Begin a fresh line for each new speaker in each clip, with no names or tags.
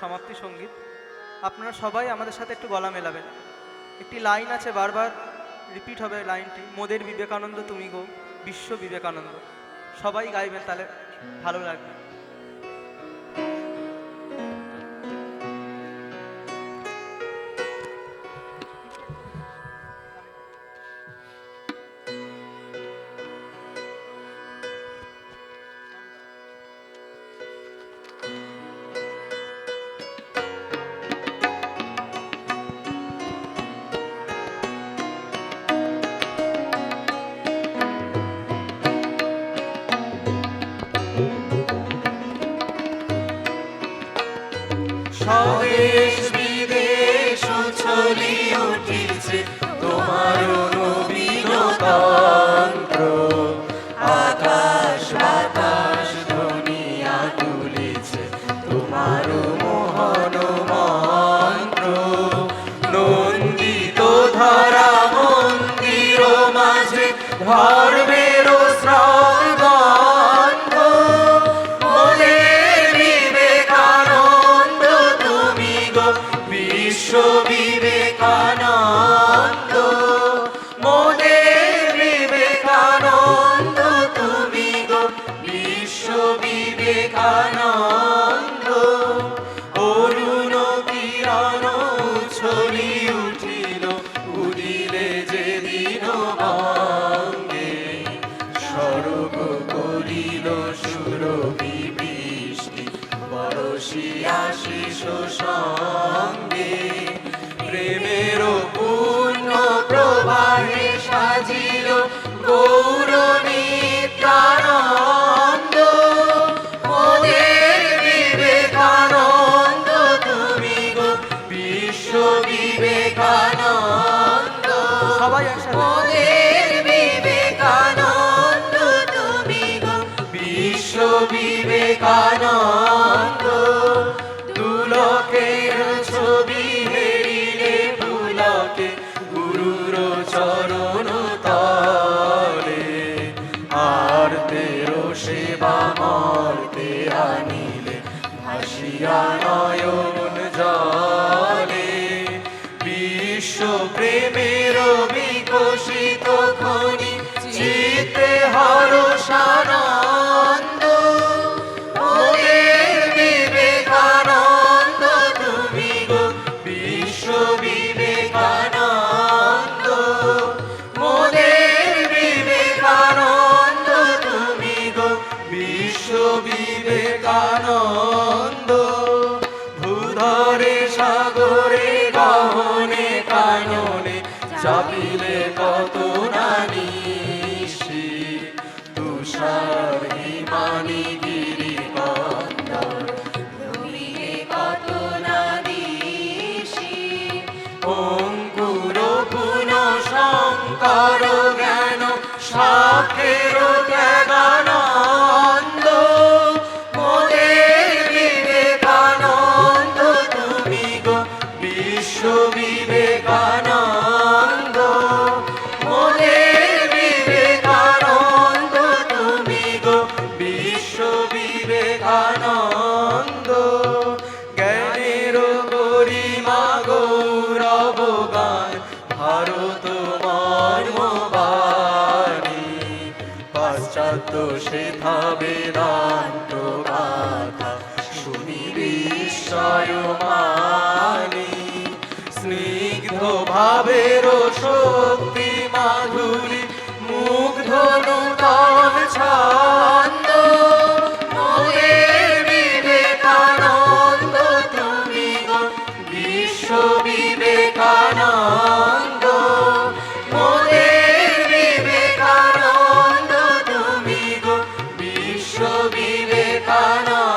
সমাপ্তি সঙ্গীত। আপনারা সবাই আমাদের সাথে একটু গলা মেলাবেন। একটি লাইন আছে, বারবার রিপিট হবে লাইনটি, মোদের বিবেকানন্দ তুমি গো বিশ্ব বিবেকানন্দ। সবাই গাইবেন, তাহলে ভালো লাগবে।
স্বদেশ বিদেশ ছলি উঠিছে তোমার নবীন তন্ত্র, আকাশ বাতাস ধ্বনিয়া তুলিছে তোমার মোহন মন্ত্র। নন্দিত ধরা মন্দির মাঝে ধর্মের শ্রদ্ধ, বিবেকানন্দ মোদের বিবেকানন্দ তুমি গো বিশ্ব বিবেকানন্দ। অরুণ কিরণ ছড়ি উঠিল উদিলে যেদিন বঙ্গে, স্বর্গ করিল সুরভি বৃষ্টি বরষিয়া শিশ সঙ্গে। প্রেমের পূর্ণ প্রবাহে সাজিল গৌর নিত্যানন্দ, মোদের বিবেকানন্দ তুমি গো বিশ্ব বিবেকানন্দ।
সবাই একসাথে
মোদের বিবেকানন্দ তুমি গো বিশ্ব বিবেকানন্দ। দুলকের ছবি হেরিলে পুলকে গুরুর চরণ তলে, আর তেরো সেবা মর্তে আনিলে ভাসিয়া নয়ন জলে। বিশ্ব প্রেমের বিকশিত খনি চিতে হরসানন্দ, মোদের বিবেকানন্দ তুমি গো বিশ্ব বিবেকানন্দ। মোদের বিবেকানন্দ তুমি গো বিশ্ব বিবেকানন্দ। ভূধরে সাগরে গহনে কাননে চাপিলে কত নানিশি, তুষার হিমানি গিরি কন্দর ধরিলে কত নানিশি। অঙ্কুর পুন শঙ্কর জ্ঞান শাখের ত্যাগানন্দ, মোদের বিবেকানন্দ তুমি গো বিশ্ব বিবেকানন্দ। মোদের বিবেকানন্দ তুমি গো বিশ্ব বিবেকানন্দ। জ্ঞানের গরিমা গৌরব গান ভারত মর্মবাণী, পাশ্চাত্য সেথা বেদান্ত গাথা শুনি বিস্ময় মানি। স্নিগ্ধ ভাবের শক্তি মাধুরী মুগ্ধ নূতন ছন্দ, মোদের বিবেকানন্দ তুমি গো বিশ্ব বিবেকানন্দ। মোদের বিবেকানন্দ তুমি গো বিশ্ব বিবেকানন্দ।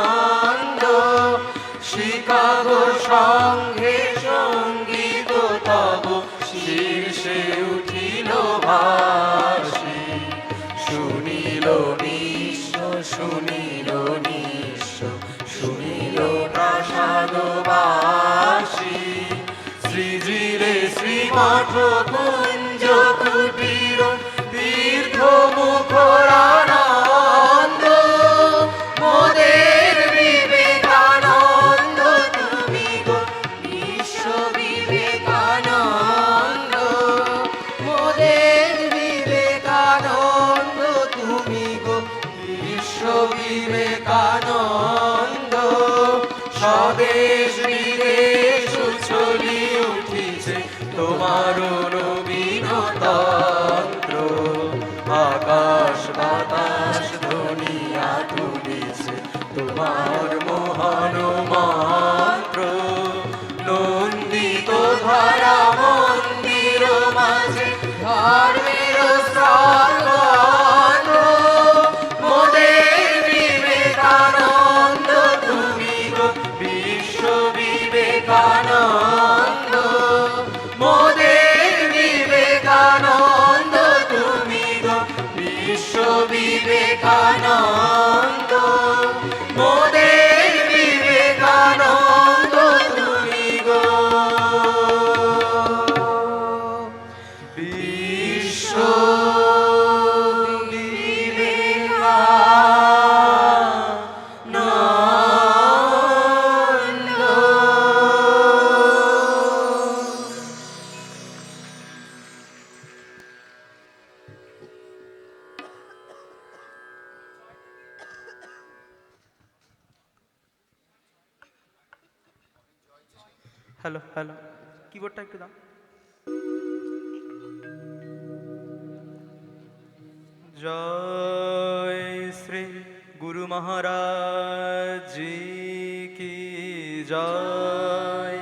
শিকাগো সংঘে সঙ্গীত তব শীর্ষে উঠিল ভাসি, শুনিল নিঃস্ব শুনিল নিঃস্ব শুনিল প্রাসাদবাসী। শ্রীজিরে শ্রীমঠ কুঞ্জ কুটির তীর্থ মুখরানন্দ, মোদের বিবেকানন্দ। স্বদেশ বিদেশ উছলি উঠিছে তোমার নবীন তন্ত্র, আকাশ বাতাস ধ্বনিয়া তুলিছে তোমার মহান মন্ত্র। নন্দিত ধারা মন্দির মাঝে ধর্মের স্রবণ, মোদের বিবেকানন্দ তুমি গো বিশ্ব বিবেকানন্দ, মোদের বিবেকানন্দ তুমি গো বিশ্ব বিবেকানন্দ, মোদের বিবেকানন্দ তুমি গো বিশ্ব
হ্যালো হ্যালো, কিবোর্ডটা একটু দাও। জয় শ্রী গুরু মহারাজ জি কি জয়,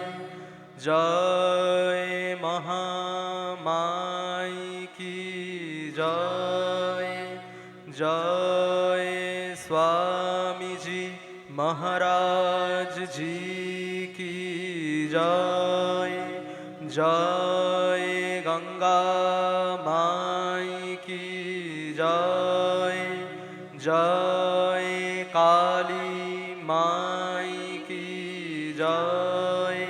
জয় মহামাই কি জয়, জয় স্বামীজি মহারাজ জি কি জয়, জয় গঙ্গা মাই কি জয়, জয় কালী মাই কি জয়,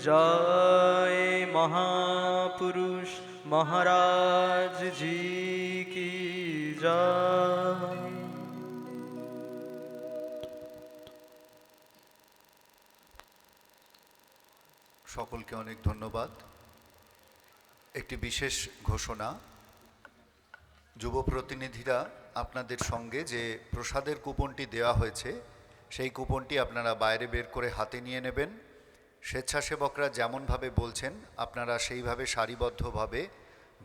জয় মহাপুরুষ মহারাজ জি কি জয়।
সকলকে অনেক ধন্যবাদ। একটি বিশেষ ঘোষণা, যুব প্রতিনিধিরা আপনাদের সঙ্গে যে প্রসাদের কুপনটি দেওয়া হয়েছে সেই কুপনটি আপনারা বাইরে বের করে হাতে নিয়ে নেবেন। স্বেচ্ছাসেবকরা যেমনভাবে বলছেন আপনারা সেইভাবে সারিবদ্ধভাবে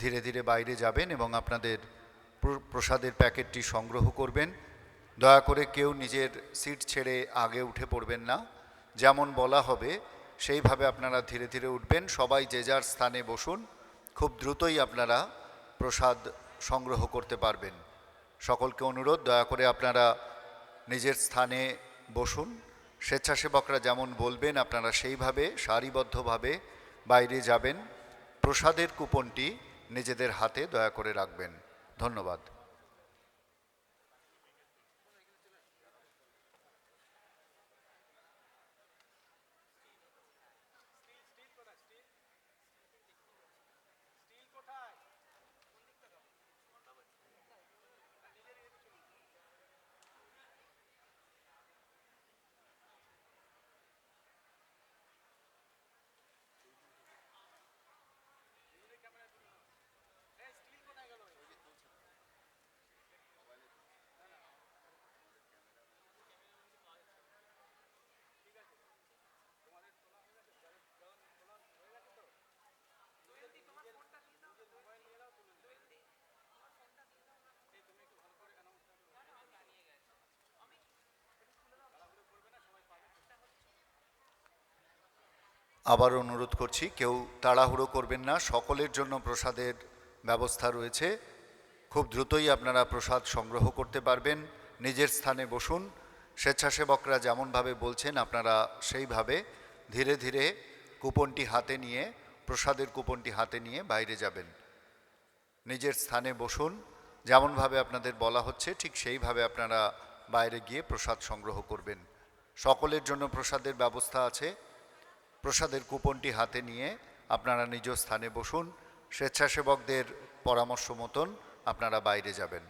ধীরে ধীরে বাইরে যাবেন এবং আপনাদের প্রসাদের প্যাকেটটি সংগ্রহ করবেন। দয়া করে কেউ নিজের সিট ছেড়ে আগে উঠে পড়বেন না, যেমন বলা হবে সেইভাবে আপনারা ধীরে ধীরে উঠবেন। সবাই যে যার স্থানে বসুন, খুব দ্রুতই আপনারা প্রসাদ সংগ্রহ করতে পারবেন। সকলকে অনুরোধ, দয়া করে আপনারা নিজের স্থানে বসুন। স্বেচ্ছাসেবকরা যেমন বলবেন আপনারা সেইভাবে সারিবদ্ধভাবে বাইরে যাবেন। প্রসাদের কুপনটি নিজেদের হাতে দয়া করে রাখবেন। ধন্যবাদ। আবার অনুরোধ করছি, কেউ তাড়াহুড়ো করবেন না। সকলের জন্য প্রসাদের ব্যবস্থা রয়েছে। খুব দ্রুতই আপনারা প্রসাদ সংগ্রহ করতে পারবেন। নিজের স্থানে বসুন। স্বেচ্ছাসেবকরা যেমনভাবে বলছেন আপনারা সেইভাবে ধীরে ধীরে কুপনটি হাতে নিয়ে, প্রসাদের কুপনটি হাতে নিয়ে বাইরে যাবেন। নিজের স্থানে বসুন, যেমনভাবে আপনাদের বলা হচ্ছে ঠিক সেইভাবে আপনারা বাইরে গিয়ে প্রসাদ সংগ্রহ করবেন। সকলের জন্য প্রসাদের ব্যবস্থা আছে। প্রসাদের কুপনটি হাতে নিয়ে আপনারা নিজ স্থানে বসুন। স্বেচ্ছাসেবকদের পরামর্শ মতন আপনারা বাইরে যাবেন।